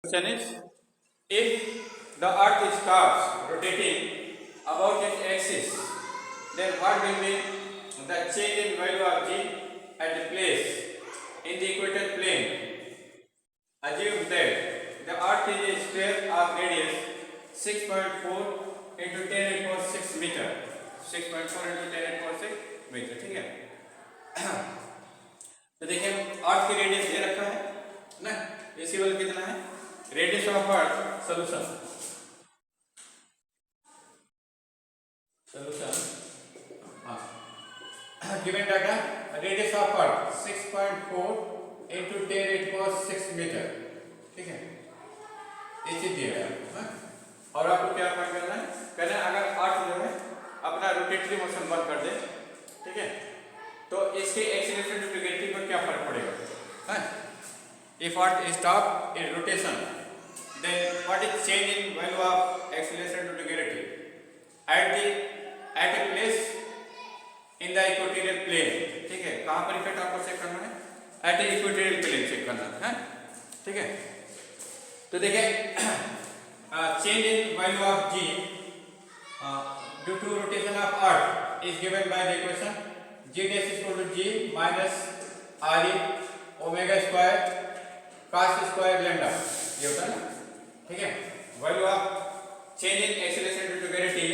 Question is, if the earth starts rotating about its axis, then what will be the change in value of g at the place in the equator plane? Assume that the earth is a sphere of radius 6.4 into 10 raised power 6 metre, 6.4 into 10 raised power 6 metre, ठीक है। तो देखिए अर्थ की radius दे रखा है ना, इसी वाला कितना है, radius of earth solution given data radius of earth 6.4 into 10 raised power 6 metre, ठीक है, ये चीज दिया है। और आपको क्या फाइंड करना है, कहना है अगर अर्थ जो है अपना रोटेटरी मोशन बंद कर दे, ठीक है, तो इसके एक्सीलरेशन टू ग्रेविटी पर क्या फर्क पड़ेगा। If earth stop in rotation then what is change in value of acceleration to gravity at a place in the equatorial plane, ठीक है। कहां पर इफेक्ट आपको चेक करना है, at a equatorial plane check करना है, ठीक है। तो देखिए change in value of g due to rotation of earth is given by the equation g dash is equal to g minus r e omega square cos square lambda, ये होता है ना, ठीक है। value of change in acceleration due to gravity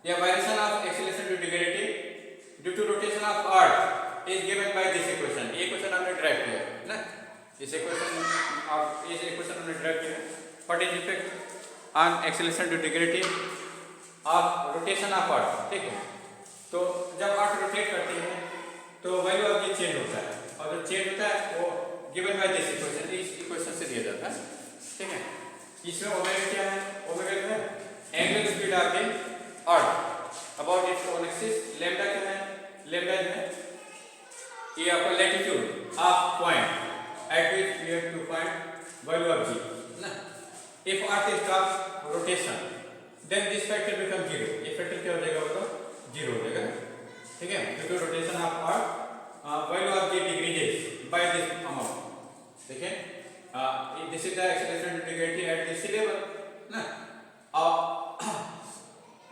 या variation of acceleration due to gravity due to rotation of earth is given by this equation। ये question हमने drive किया ना, इस इक्वेशन हमने ड्राइव किया। What is effect on acceleration due to gravity of rotation of earth, ठीक है। तो जब अर्थ रोटेट करती है तो वैल्यू ऑफ जी चेंज होता है, और जो चेंज होता है वो गिवन बाय दिस इक्वेशन, इस इक्वेशन से दिया जाता है, ठीक है। इसमें ओमेगा क्या है, ओमेगा जो है angular speed of the earth about its own axis, lambda क्या है, लैम्डा जो है ये आपका latitude of point at which we have to find value of g ना। if earth stops rotation then this factor becomes 0, ये factor क्या हो जाएगा, बताओ 0 हो जाएगा, ठीक है। due to rotation of earth value of g decreases by this amount, ठीक है। this is the acceleration due to gravity at this level ना,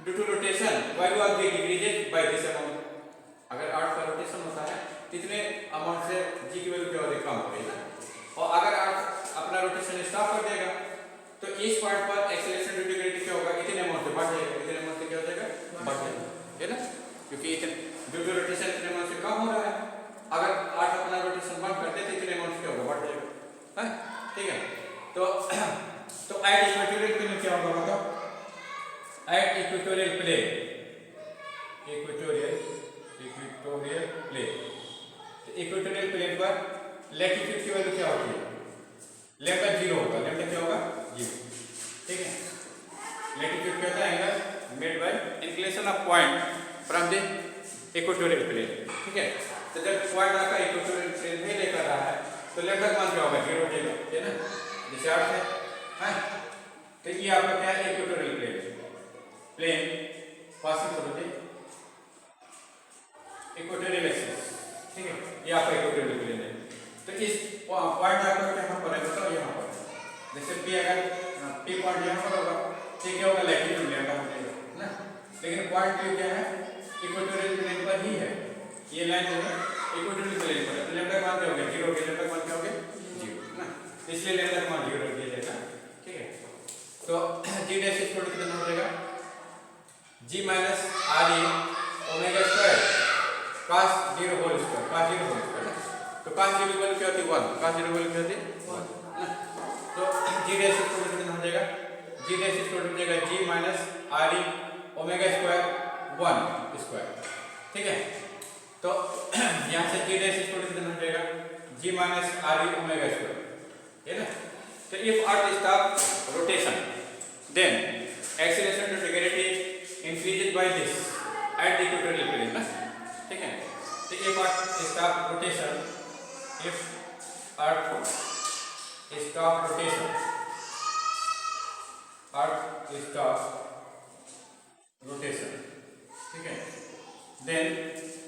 due to rotation value of g decreases by this amount। अगर अर्थ का rotation होता है कितने amount से g की वैल्यू क्या होगी, कम होगी ना। और अगर अर्थ अपना रोटेशन स्टॉप कर देगा तो इस पॉइंट पर एक्सेलरेशन ड्यू टू ग्रेविटी क्या होगा, इतने अमाउंट से बढ़ जाएगा, इतने अमाउंट से क्या हो जाएगा, बढ़ जाएगा, है ना, क्योंकि ड्यू टू रोटेशन इतने अमाउंट से कम हो रहा है। अगर अर्थ अपना रोटेशन बंद कर दे तो इतने अमाउंट से क्या होगा, बढ़ जाएगा, ठीक है। तो एट इक्वेटोरियल प्लेन क्या होगा, बताओ, at equatorial plane, equatorial plane पर लैटिट्यूड की वैल्यू क्या होती है, लैम्डा 0 होगा, लैम्डा क्या होगा 0, ठीक है। लैटिट्यूड क्या होता है, angle made by inclination of point from the equatorial plane, ठीक है। तो जब पॉइंट आपका इक्वेटोरियल प्लेन में लेकर रहा है तो लैम्डा मान क्या होगा, 0 हो जाएगा, है ना, जैसे अर्थ है। तो ये आपका क्या है, equatorial plane passing through the equatorial axis, ठीक है, ये आपका इक्वेटोरियल प्लेन है। तो इस पॉइंट आपका कहां पर है, बताओ यहां पर, जैसे पी, अगर पी पॉइंट यहां पर होगा तो क्या होगा, लैटिट्यूड लैम्डा हो जाएगा ना। लेकिन पॉइंट पी क्या है, इक्वेटोरियल प्लेन पर ही है, ये लाइन जो है इक्वेटोरियल प्लेन पर है, तो लैम्डा मान क्या हो गया, 0 हो गया, लैम्डा मान क्या हो गया 0 ना, इसलिए लैम्डा मान 0 दिया जाएगा, ठीक है। तो g डैश इक्वल टू कितना हो जाएगा, g minus r e omega square cos 0 whole square, cos 0 whole square, तो cos 0 की वैल्यू क्या होती है 1, cos 0 की वैल्यू क्या होती है 1 ना। तो g डैश इक्वल टू कितना हो जाएगा, g डैश इक्वल टू हो जाएगा g minus r e omega square 1 square, ठीक है। तो यहां से g डैश इक्वल टू कितना हो जाएगा, g minus r e omega square, है ना। तो if earth stop rotation then acceleration due to gravity increases by this at the equatorial plane ना, ठीक है। तो if earth stop rotation, if earth stop rotation, ठीक है, then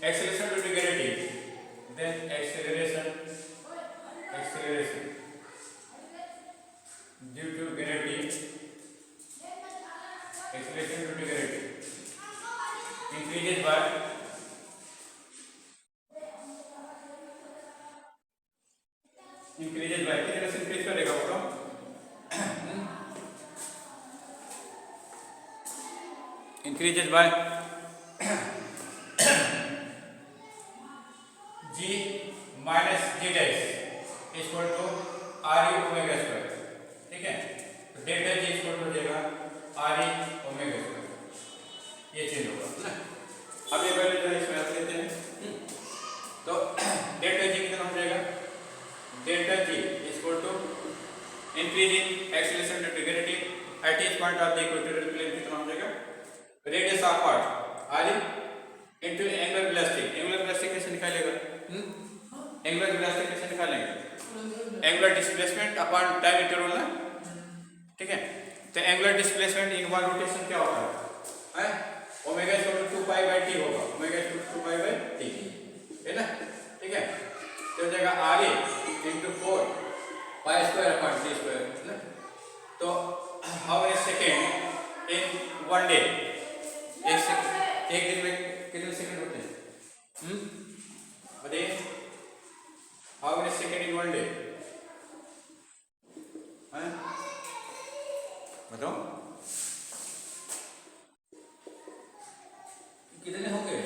acceleration due to gravity, then acceleration increases by कितने से increase करेगा वो तो increases by g minus g dash equal to r e omega square, ठीक है। तो डेल्टा g इक्वल टू हो जाएगा r e ओमेगा स्क्वायर, ये चेंज होगा ना। अब ये वैल्यू जो है इसमें रख लेते हैं। तो डेल्टा g कितना हो जाएगा, delta g equal to increase in acceleration due to gravity at each point of the equatorial plane कितना हो जाएगा, radius of part r e into angular velocity. Angular velocity कैसे निकालेगा, एंगुलर वेलोसिटी कैसे निकालेंगे, angular displacement upon time interval ना, ठीक है। तो angular displacement in one rotation क्या होता है, omega equal to 2 pi by t होगा, omega equal to 2 pi by t है ना, ठीक है। तो हो जाएगा r e into 4 pi square upon t square ना। तो how many second in one day, एक दिन में कितने सेकंड होते हैं, बताइए, how many second in one day, बताओ कितने होंगे,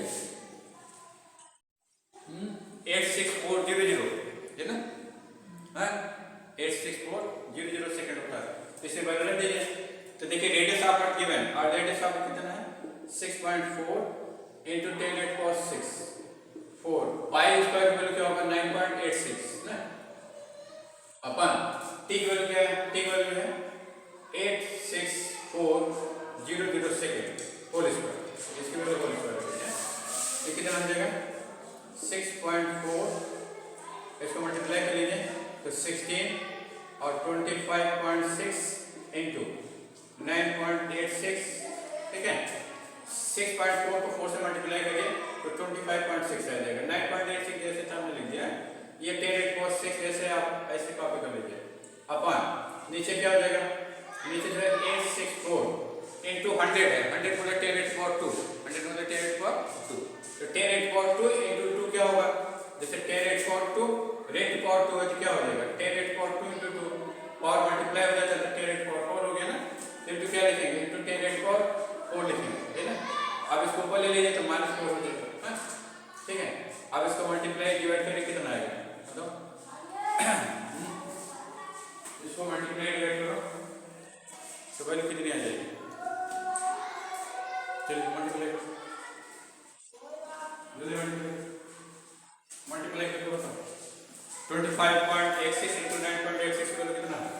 86400 है ना, 86400 सेकंड होता है। इसे वैल्यू रख दीजिए। तो देखिए रेडियस ऑफ कट गिवन और रेडियस ऑफ कितना है 6.4 into 10 raised to 6 4 pi square की वैल्यू क्या होगा 9.86 ना, अपन टी की वैल्यू क्या है, टी की वैल्यू है 86400 सेकंड होल स्क्वायर, इसकी वैल्यू होल स्क्वायर है, ये कितना हो जाएगा 6.4, इसको मल्टीप्लाई कर लीजिए तो 16 और 25.6 into 9.86, ठीक है। 6.4 को 4 से मल्टीप्लाई करिए तो 25.6 आ जाएगा। 9.86 जैसे सामने लिख दिया, ये 10^6 जैसे आप ऐसे कॉपी कर लीजिए। अपन नीचे क्या हो जाएगा, नीचे जो है 864 into 100 है, 100 बोले 10^2, 100 बोले 10^2, तो 10^2 into 2 क्या होगा, जैसे 10^2 रेट पावर 2 है तो क्या हो जाएगा 10^2 into 2 पावर मल्टीप्लाई हो जाता है तो 10^4 हो गया ना, इनटू क्या लिखेंगे, इनटू 10^4 लिखेंगे, है ना। अब इसको ऊपर ले लीजिए तो -4 हो जाएगा, ठीक है। अब इसको मल्टीप्लाई डिवाइड करें कितना आएगा, बताओ इसको मल्टीप्लाई डिवाइड करो तो वैल्यू कितनी आ जाएगी, चलिए मल्टीप्लाई करो, जल्दी मल्टीप्लाई करके बताओ 25.86 into 9.86 वैल्यू कितना है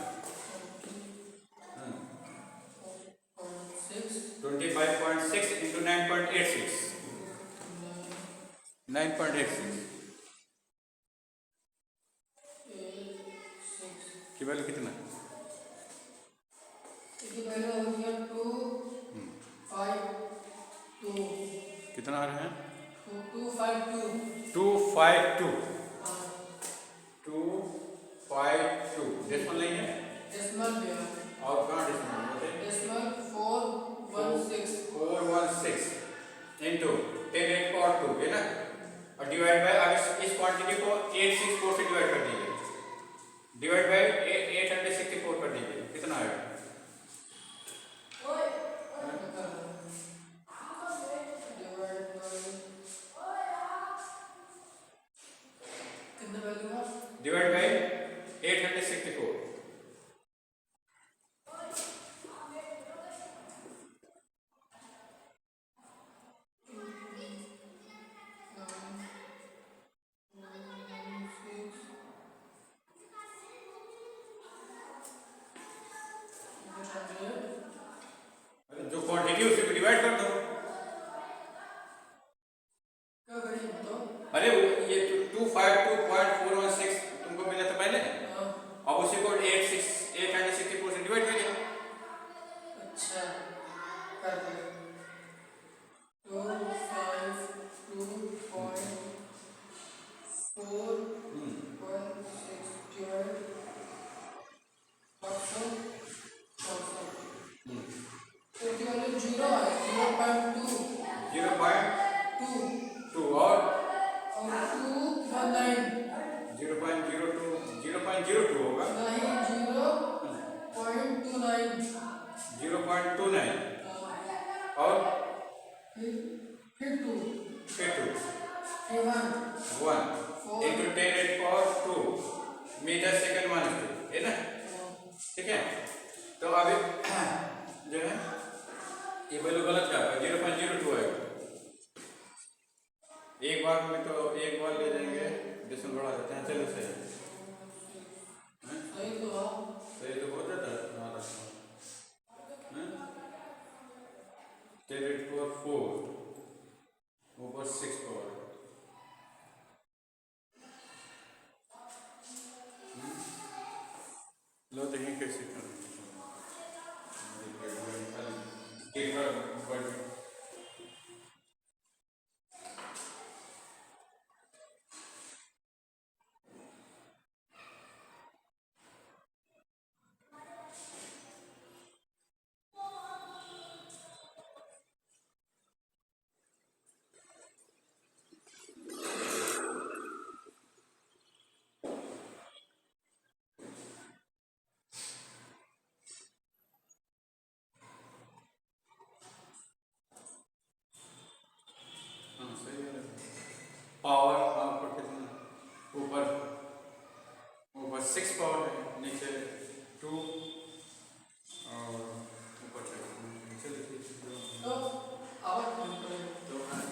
25.6 into 9.86 की वैल्यू कितना है, कितना आ रहा है 252 डेसिमल नहीं है, डेसिमल भी है और कहाँ डेसिमल बताइए, डेसिमल 416 into 10^2 है ना, और डिवाइड बाय, अगर इस क्वांटिटी को 864 से डिवाइड कर दीजिए, डिवाइड बाय 864 कर दीजिए, कितना आएगा, डिवाइड बाय 864, जो क्वांटिटी उसी को डिवाइड कर दो। अरे ये 252.416 तुमको मिला था पहले, अब उसी को 0.02 होगा। नहीं 0.29 0.29 और फिर 2 फिर 2 फिर 1 1 into 10⁻², मीटर सेकंड माइनस 2 है ना, ठीक है। तो अभी जो है ये वैल्यू गलत क्या है, 0.02 आएगा। एक बार में तो एक बार ले जाएंगे, डिस्टेंस बढ़ा देते हैं। चलो सही सही तो सही तो हो जाता है। 10⁻4 ऊपर 6 पावर। लो देखें कैसे करना है। एक बार पावर आपको कितना, ऊपर ऊपर 6 पावर है, नीचे 2 और ऊपर नीचे तो आवाज तो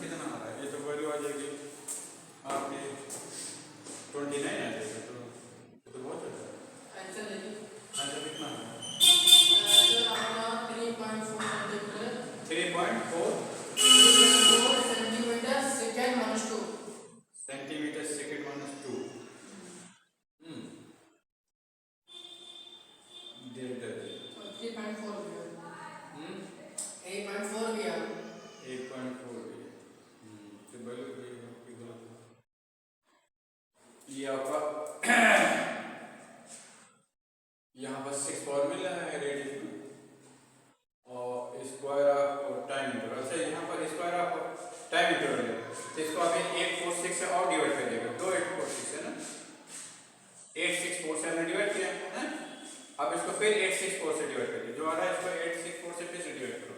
कितना आ रहा है। ये तो वैल्यू आ जाएगी आपकी 29 आ जाएगी। तो बहुत अच्छा है। आंसर देखिए, आंसर कितना है? आंसर अपना 3.4 centimetre 3.4 centimetre second minus 2 centimetre second minus 2। दे 3.4 भी है, 8.4 भी है। 8.4 भी है। तो वैल्यू की गलत है। ये आपका यहाँ पर 6 पावर मिल रहा है रेडियस में और स्क्वायर ऑफ टाइम इंटरवल। अच्छा, यहाँ पर स्क्वायर ऑफ टाइम इंटरवल है तो इसको आप 846 से और डिवाइड कर देगा। 2 846 है ना, 864 से हमने डिवाइड किया है। अब इसको फिर 864 से डिवाइड करिए, जो आ रहा है इसको 864 से फिर से डिवाइड करो,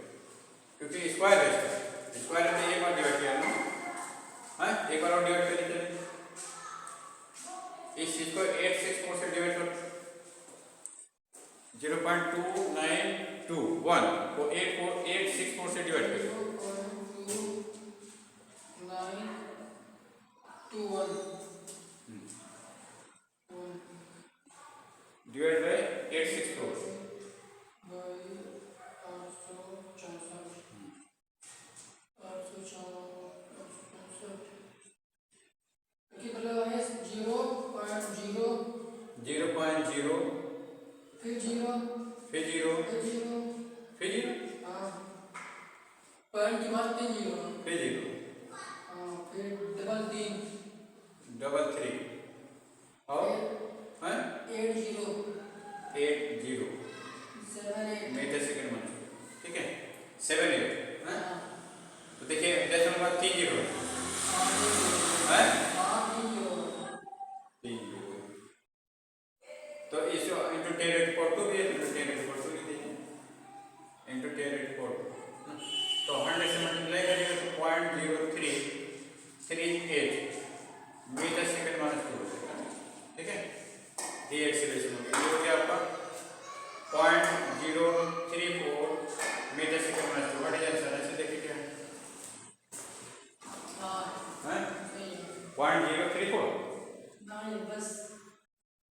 क्योंकि स्क्वायर है इसका। स्क्वायर हमने एक बार डिवाइड किया ना, हाँ एक बार और डिवाइड करिए। चलिए इस चीज को 864 से डिवाइड करो, 0.2921 को 864 से डिवाइड करिए। 0.2921 डिवाइड बाय 864 बाई 864 864 कितना है 0.0 0.0 फिर 0 फिर 0 फिर 0 फिर 0 हाँ पॉइंट के बाद 3 0 फिर 0 हाँ फिर डबल 3 डबल 3 और 8 0 8 7 8 मीटर सेकंड में, ठीक है 7 8 हाँ। हाँ तो देखिए डेसिमल बाद 3 0 है, 3 0। तो इसको इंटू 10⁻² भी है, तो 10⁻² लिख दीजिए इंटू 10⁻²। तो 100 से मल्टीप्लाई करिएगा तो 0.0338 मीटर सेकंड माइनस 2, ठीक है। ये एक्सीलरेशन हो गया, ये हो गया आपका 0.034 metre second minus 2। What is answer? ऐसे देखिए क्या है, हाँ हैं सही है 0.034 नहीं बस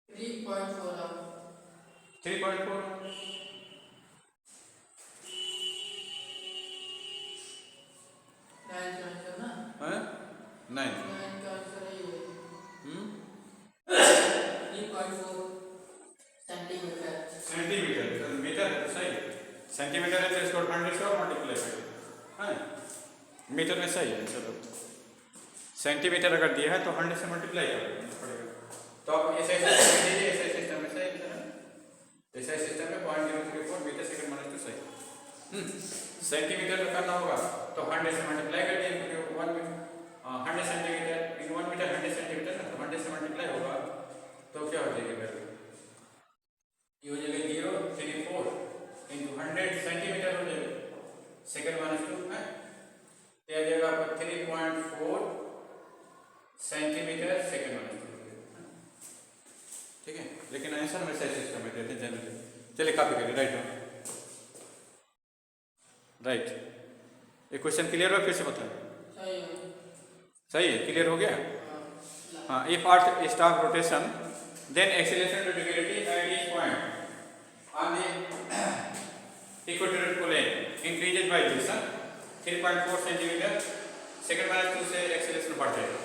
3.4 है 3.4 9 का आंसर ना हैं 9 9 का आंसर है ये 3.4 सेंटीमीटर सेंटीमीटर। तो मीटर है तो सही है, सेंटीमीटर है तो इसको 100 से और मल्टीप्लाई करें, हैं मीटर में सही है। चलो सेंटीमीटर अगर दिया है तो 100 से मल्टीप्लाई करना पड़ेगा। तो आप ऐसे ऐसे सिस्टम में सही है, ऐसे सिस्टम में 0.034 मीटर सेकंड माइनस 2 सही। सेंटीमीटर में करना होगा तो 100 से मल्टीप्लाई कर दिए, क्योंकि 1 metre 100 centimetre in 1 metre 100 centimetre ना, तो 100 से मल्टीप्लाई होगा तो क्या हो जाएगी वैल्यू लेकिन आंसर में सही सिस्टम में देते हैं जनरली। चलिए कॉपी करिए, राइट। ये क्वेश्चन क्लियर हो, फिर से बताएं। सही है। सही है, क्लियर हो गया। हाँ, if earth stop rotation then acceleration to gravity at each point on the equatorial plane increases by this 3.4 centimetre second -2 से एक्सीलरेशन बढ़ जाएगा।